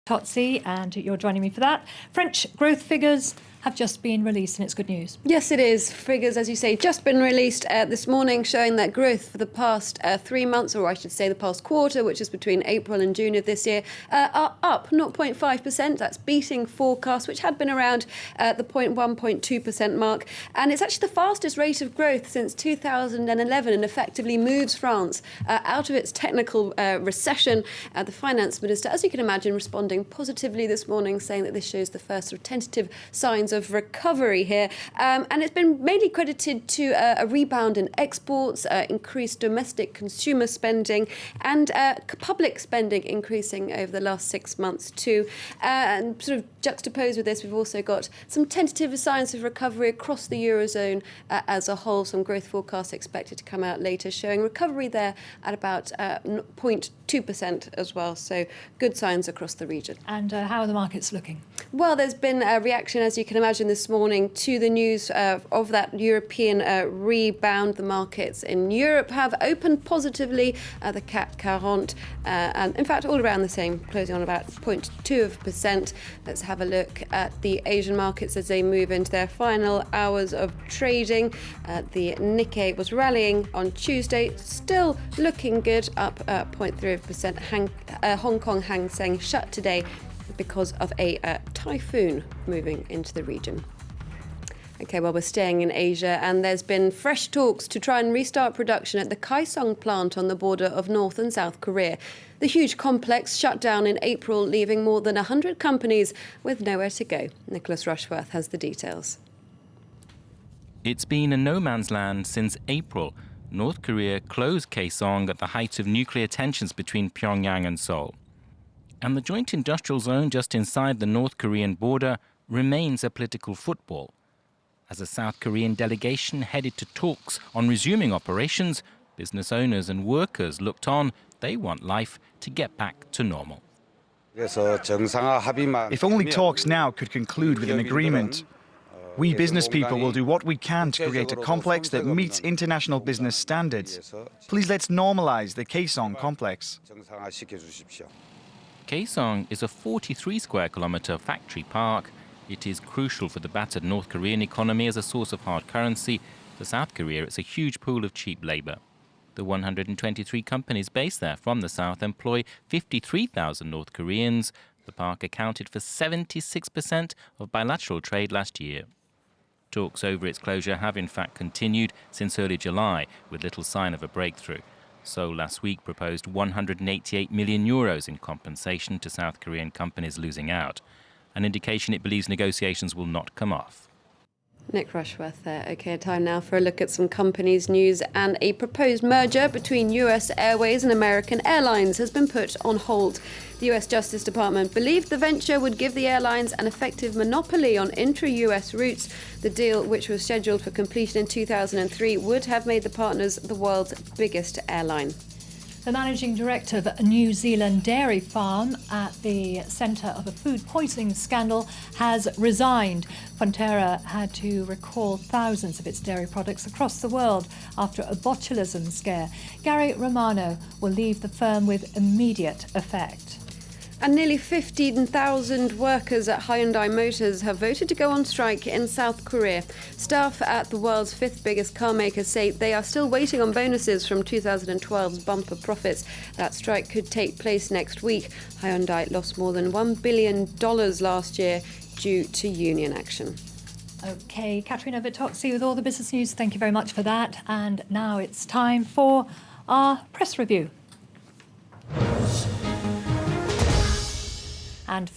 Vittozzi, and you're joining me for that. French growth figures have just been released, and it's good news. Yes, it is. Figures, as you say, just been released this morning, showing that growth for the past 3 months, or I should say the past quarter, which is between April and June of this year, are up 0.5%. That's beating forecasts, which had been around the 0.1-0.2% mark. And it's actually the fastest rate of growth since 2011 and effectively moves France out of its technical recession. The finance minister, as you can imagine, responding positively this morning, saying that this shows the first sort of tentative signs of recovery here. And it's been mainly credited to a rebound in exports, increased domestic consumer spending, and public spending increasing over the last 6 months too. And sort of juxtaposed with this, we've also got some tentative signs of recovery across the Eurozone as a whole. Some growth forecasts expected to come out later, showing recovery there at about 0.2% as well. So good signs across the region. And how are the markets looking? Well, there's been a reaction, as you can imagine, this morning to the news of that European rebound. The markets in Europe have opened positively. The CAC 40, and in fact, all around the same, closing on about 0.2%. Let's have a look at the Asian markets as they move into their final hours of trading. The Nikkei was rallying on Tuesday, still looking good, up 0.3%. Hong Kong Hang Seng shut today because of a typhoon moving into the region. OK, well, we're staying in Asia, and there's been fresh talks to try and restart production at the Kaesong plant on the border of North and South Korea. The huge complex shut down in April, leaving more than 100 companies with nowhere to go. Nicholas Rushworth has the details. It's been a no-man's land since April. North Korea closed Kaesong at the height of nuclear tensions between Pyongyang and Seoul. And the joint industrial zone just inside the North Korean border remains a political football. As a South Korean delegation headed to talks on resuming operations, business owners and workers looked on. They want life to get back to normal. If only talks now could conclude with an agreement. We business people will do what we can to create a complex that meets international business standards. Please let's normalize the Kaesong complex. Kaesong is a 43 square kilometre factory park. It is crucial for the battered North Korean economy as a source of hard currency. For South Korea, it's a huge pool of cheap labour. The 123 companies based there from the south employ 53,000 North Koreans. The park accounted for 76% of bilateral trade last year. Talks over its closure have in fact continued since early July, with little sign of a breakthrough. Seoul last week proposed 188 million euros in compensation to South Korean companies losing out, an indication it believes negotiations will not come off. Nick Rushworth there. OK, time now for a look at some companies' news. And a proposed merger between US Airways and American Airlines has been put on hold. The US Justice Department believed the venture would give the airlines an effective monopoly on intra-US routes. The deal, which was scheduled for completion in 2003, would have made the partners the world's biggest airline. The managing director of a New Zealand dairy farm at the centre of a food poisoning scandal has resigned. Fonterra had to recall thousands of its dairy products across the world after a botulism scare. Gary Romano will leave the firm with immediate effect. And nearly 15,000 workers at Hyundai Motors have voted to go on strike in South Korea. Staff at the world's 5th biggest car maker say they are still waiting on bonuses from 2012's bumper profits. That strike could take place next week. Hyundai lost more than $1 billion last year due to union action. OK, Katerina Vittozzi with all the business news. Thank you very much for that. And now it's time for our press review. And